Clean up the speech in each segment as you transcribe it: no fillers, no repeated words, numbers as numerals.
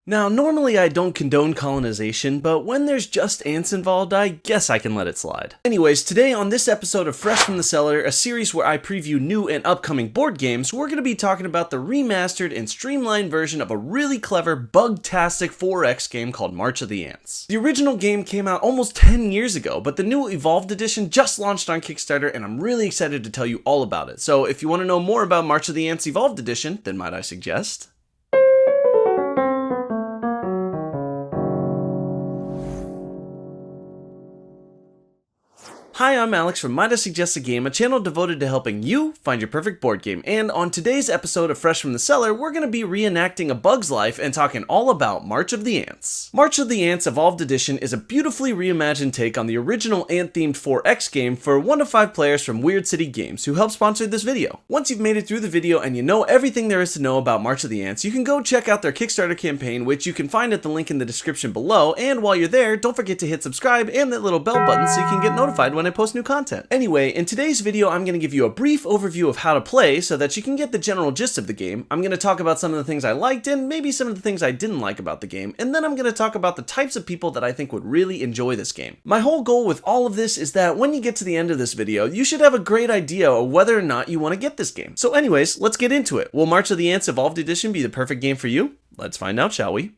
Now, normally I don't condone colonization, but when there's just ants involved, I guess I can let it slide. Anyways, today on this episode of Fresh from the Cellar, a series where I preview new and upcoming board games, we're going to be talking about the remastered and streamlined version of a really clever bug-tastic 4X game called March of the Ants. The original game came out almost 10 years ago, but the new Evolved Edition just launched on Kickstarter, and I'm really excited to tell you all about it. So if you want to know more about March of the Ants Evolved Edition, then might I suggest? Hi, I'm Alex from MotA Suggests a Game, a channel devoted to helping you find your perfect board game. And on today's episode of Fresh from the Cellar, we're going to be reenacting a bug's life and talking all about March of the Ants. March of the Ants Evolved Edition is a beautifully reimagined take on the original ant-themed 4X game for 1 to 5 players from Weird City Games, who helped sponsor this video. Once you've made it through the video and you know everything there is to know about March of the Ants, you can go check out their Kickstarter campaign, which you can find at the link in the description below. And while you're there, don't forget to hit subscribe and that little bell button so you can get notified when I post new content. Anyway, in today's video, I'm going to give you a brief overview of how to play so that you can get the general gist of the game. I'm going to talk about some of the things I liked and maybe some of the things I didn't like about the game, and then I'm going to talk about the types of people that I think would really enjoy this game. My whole goal with all of this is that when you get to the end of this video, you should have a great idea of whether or not you want to get this game. So anyways, let's get into it. Will March of the Ants Evolved Edition be the perfect game for you? Let's find out, shall we?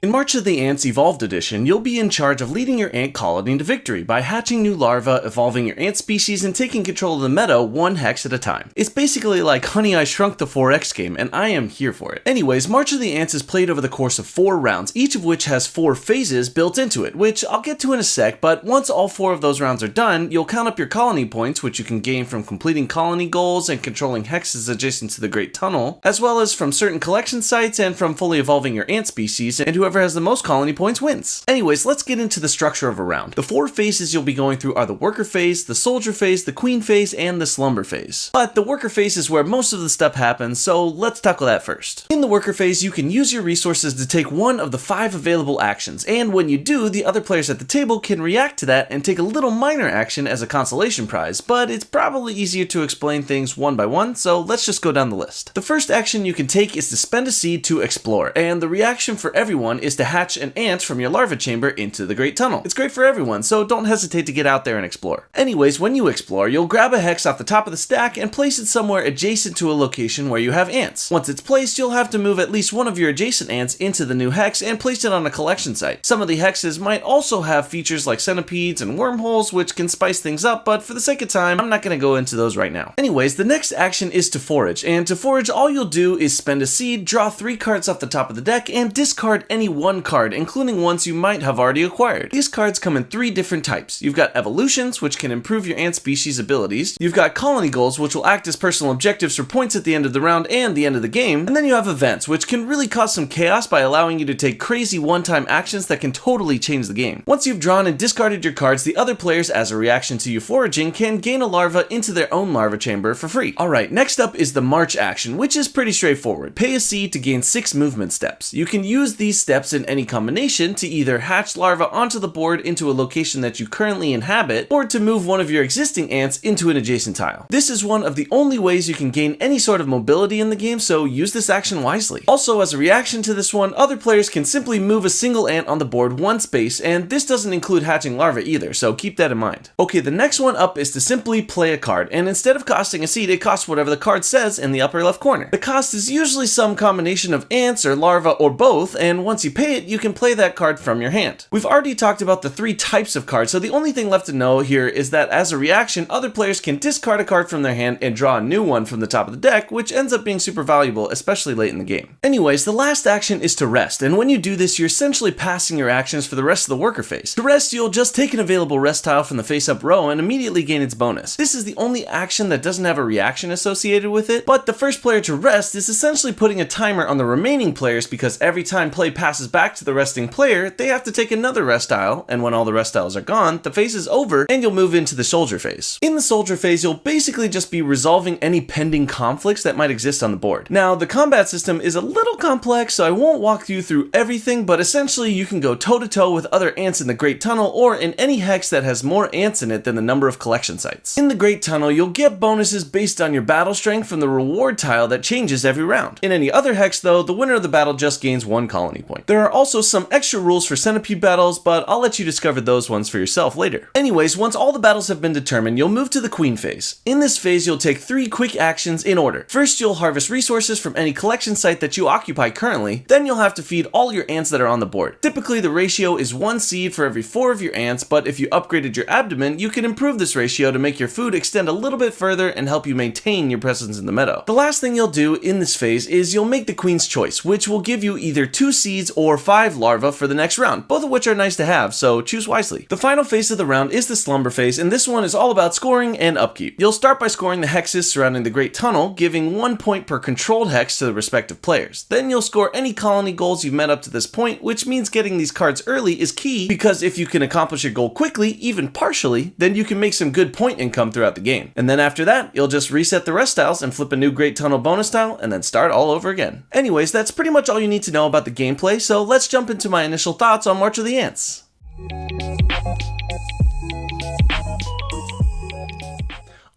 In March of the Ants Evolved Edition, you'll be in charge of leading your ant colony to victory by hatching new larvae, evolving your ant species, and taking control of the meta 1 hex at a time. It's basically like Honey, I Shrunk the 4X game, and I am here for it. Anyways, March of the Ants is played over the course of 4 rounds, each of which has 4 phases built into it, which I'll get to in a sec, but once all 4 of those rounds are done, you'll count up your colony points, which you can gain from completing colony goals and controlling hexes adjacent to the Great Tunnel, as well as from certain collection sites and from fully evolving your ant species, and whoever has the most colony points wins. Anyways, let's get into the structure of a round. The 4 phases you'll be going through are the worker phase, the soldier phase, the queen phase, and the slumber phase. But the worker phase is where most of the stuff happens, so let's tackle that first. In the worker phase, you can use your resources to take one of the 5 available actions, and when you do, the other players at the table can react to that and take a little minor action as a consolation prize, but it's probably easier to explain things one by one, so let's just go down the list. The first action you can take is to spend a seed to explore, and the reaction for everyone is to hatch an ant from your larva chamber into the Great Tunnel. It's great for everyone, so don't hesitate to get out there and explore. Anyways, when you explore, you'll grab a hex off the top of the stack and place it somewhere adjacent to a location where you have ants. Once it's placed, you'll have to move at least one of your adjacent ants into the new hex and place it on a collection site. Some of the hexes might also have features like centipedes and wormholes, which can spice things up, but for the sake of time, I'm not going to go into those right now. Anyways, the next action is to forage, and to forage, all you'll do is spend a seed, draw 3 cards off the top of the deck, and discard any 1 card, including ones you might have already acquired. These cards come in 3 different types. You've got evolutions, which can improve your ant species abilities. You've got colony goals, which will act as personal objectives for points at the end of the round and the end of the game. And then you have events, which can really cause some chaos by allowing you to take crazy one-time actions that can totally change the game. Once you've drawn and discarded your cards, the other players, as a reaction to you foraging, can gain a larva into their own larva chamber for free. Alright, next up is the March action, which is pretty straightforward. Pay a seed to gain 6 movement steps. You can use these steps in any combination to either hatch larva onto the board into a location that you currently inhabit, or to move one of your existing ants into an adjacent tile. This is one of the only ways you can gain any sort of mobility in the game, so use this action wisely. Also, as a reaction to this one, other players can simply move a single ant on the board 1 space, and this doesn't include hatching larvae either, so keep that in mind. Okay, the next one up is to simply play a card, and instead of costing a seed, it costs whatever the card says in the upper left corner. The cost is usually some combination of ants or larvae or both, and once you pay it, you can play that card from your hand. We've already talked about the 3 types of cards, so the only thing left to know here is that as a reaction, other players can discard a card from their hand and draw a new one from the top of the deck, which ends up being super valuable, especially late in the game. Anyways, the last action is to rest, and when you do this, you're essentially passing your actions for the rest of the worker phase. To rest, you'll just take an available rest tile from the face-up row and immediately gain its bonus. This is the only action that doesn't have a reaction associated with it, but the first player to rest is essentially putting a timer on the remaining players because every time play past passes back to the resting player, they have to take another rest tile, and when all the rest tiles are gone, the phase is over and you'll move into the soldier phase. In the soldier phase, you'll basically just be resolving any pending conflicts that might exist on the board. Now, the combat system is a little complex, so I won't walk you through everything, but essentially you can go toe-to-toe with other ants in the Great Tunnel or in any hex that has more ants in it than the number of collection sites. In the Great Tunnel, you'll get bonuses based on your battle strength from the reward tile that changes every round. In any other hex though, the winner of the battle just gains 1 colony point. There are also some extra rules for centipede battles, but I'll let you discover those ones for yourself later. Anyways, once all the battles have been determined, you'll move to the queen phase. In this phase, you'll take 3 quick actions in order. First, you'll harvest resources from any collection site that you occupy currently, then you'll have to feed all your ants that are on the board. Typically, the ratio is 1 seed for every 4 of your ants, but if you upgraded your abdomen, you can improve this ratio to make your food extend a little bit further and help you maintain your presence in the meadow. The last thing you'll do in this phase is you'll make the queen's choice, which will give you either 2 seeds or 5 larvae for the next round, both of which are nice to have, so choose wisely. The final phase of the round is the slumber phase, and this one is all about scoring and upkeep. You'll start by scoring the hexes surrounding the Great Tunnel, giving 1 point per controlled hex to the respective players. Then you'll score any colony goals you've met up to this point, which means getting these cards early is key, because if you can accomplish your goal quickly, even partially, then you can make some good point income throughout the game. And then after that, you'll just reset the rest tiles and flip a new Great Tunnel bonus tile, and then start all over again. Anyways, that's pretty much all you need to know about the gameplay, so let's jump into my initial thoughts on March of the Ants.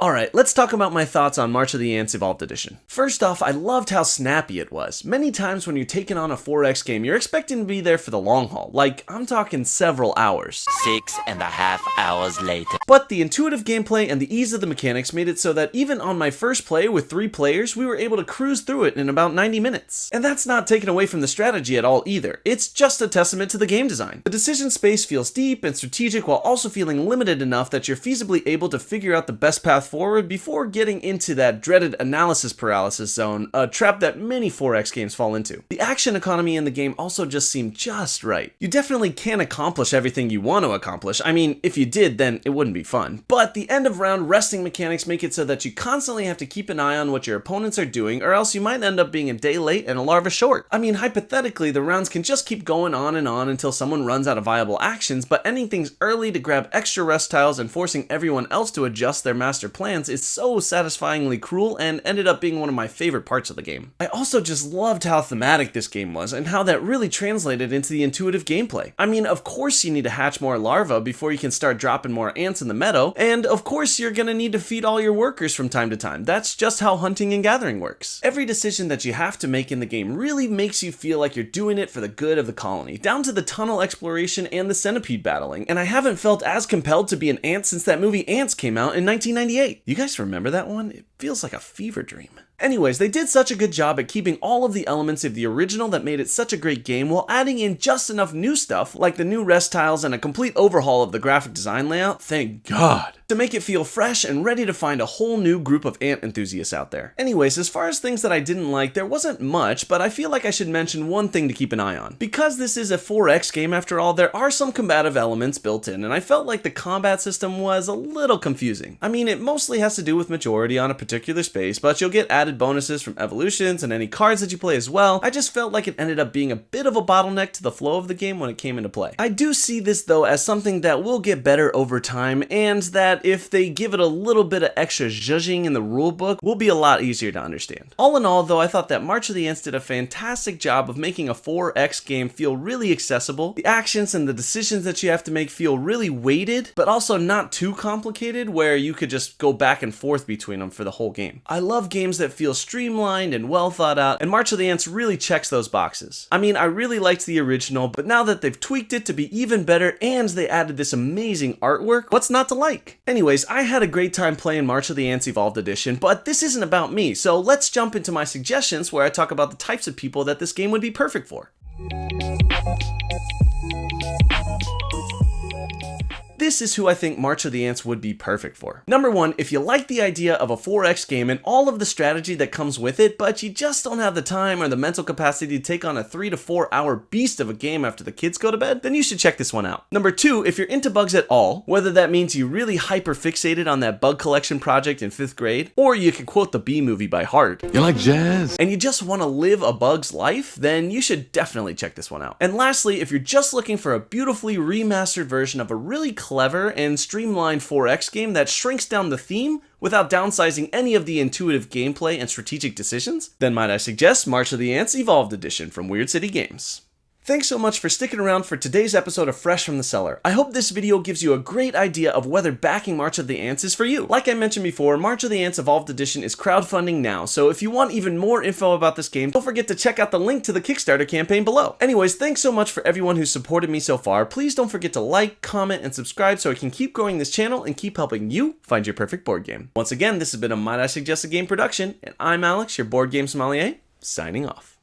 Alright, let's talk about my thoughts on March of the Ants Evolved Edition. First off, I loved how snappy it was. Many times when you're taking on a 4X game, you're expecting to be there for the long haul. Like, I'm talking several hours. 6.5 hours later. But the intuitive gameplay and the ease of the mechanics made it so that even on my first play with 3 players, we were able to cruise through it in about 90 minutes. And that's not taken away from the strategy at all either. It's just a testament to the game design. The decision space feels deep and strategic while also feeling limited enough that you're feasibly able to figure out the best path forward before getting into that dreaded analysis paralysis zone, a trap that many 4X games fall into. The action economy in the game also just seemed just right. You definitely can't accomplish everything you want to accomplish. I mean, if you did, then it wouldn't be fun. But the end of round resting mechanics make it so that you constantly have to keep an eye on what your opponents are doing, or else you might end up being a day late and a larva short. I mean, hypothetically, the rounds can just keep going on until someone runs out of viable actions, but ending things early to grab extra rest tiles and forcing everyone else to adjust their master plans is so satisfyingly cruel and ended up being one of my favorite parts of the game. I also just loved how thematic this game was and how that really translated into the intuitive gameplay. I mean, of course you need to hatch more larvae before you can start dropping more ants in the meadow, and of course you're gonna need to feed all your workers from time to time. That's just how hunting and gathering works. Every decision that you have to make in the game really makes you feel like you're doing it for the good of the colony, down to the tunnel exploration and the centipede battling, and I haven't felt as compelled to be an ant since that movie Ants came out in 1998. You guys remember that one? It feels like a fever dream. Anyways, they did such a good job at keeping all of the elements of the original that made it such a great game while adding in just enough new stuff, like the new rest tiles and a complete overhaul of the graphic design layout, thank God, to make it feel fresh and ready to find a whole new group of ant enthusiasts out there. Anyways, as far as things that I didn't like, there wasn't much, but I feel like I should mention one thing to keep an eye on. Because this is a 4X game after all, there are some combative elements built in, and I felt like the combat system was a little confusing. I mean, it mostly has to do with majority on a particular space, but you'll get added bonuses from evolutions and any cards that you play as well. I just felt like it ended up being a bit of a bottleneck to the flow of the game when it came into play. I do see this though as something that will get better over time, and that if they give it a little bit of extra zhuzhing in the rulebook, will be a lot easier to understand. All in all though, I thought that March of the Ants did a fantastic job of making a 4X game feel really accessible. The actions and the decisions that you have to make feel really weighted, but also not too complicated where you could just go back and forth between them for the whole game. I love games that feel streamlined and well thought out, and March of the Ants really checks those boxes. I mean, I really liked the original, but now that they've tweaked it to be even better and they added this amazing artwork, what's not to like? Anyways, I had a great time playing March of the Ants Evolved Edition, but this isn't about me, so let's jump into my suggestions where I talk about the types of people that this game would be perfect for. this is who I think March of the Ants would be perfect for. Number one, if you like the idea of a 4X game and all of the strategy that comes with it, but you just don't have the time or the mental capacity to take on a 3 to 4 hour beast of a game after the kids go to bed, then you should check this one out. Number two, if you're into bugs at all, whether that means you really hyper fixated on that bug collection project in 5th grade, or you can quote the B movie by heart. You like jazz? And you just want to live a bug's life, then you should definitely check this one out. And lastly, if you're just looking for a beautifully remastered version of a really clever and streamlined 4X game that shrinks down the theme without downsizing any of the intuitive gameplay and strategic decisions, then might I suggest March of the Ants Evolved Edition from Weird City Games. Thanks so much for sticking around for today's episode of Fresh from the Cellar. I hope this video gives you a great idea of whether backing March of the Ants is for you. Like I mentioned before, March of the Ants Evolved Edition is crowdfunding now, so if you want even more info about this game, don't forget to check out the link to the Kickstarter campaign below. Anyways, thanks so much for everyone who's supported me so far. Please don't forget to like, comment, and subscribe so I can keep growing this channel and keep helping you find your perfect board game. Once again, this has been a Might I Suggest a Game production, and I'm Alex, your board game sommelier, signing off.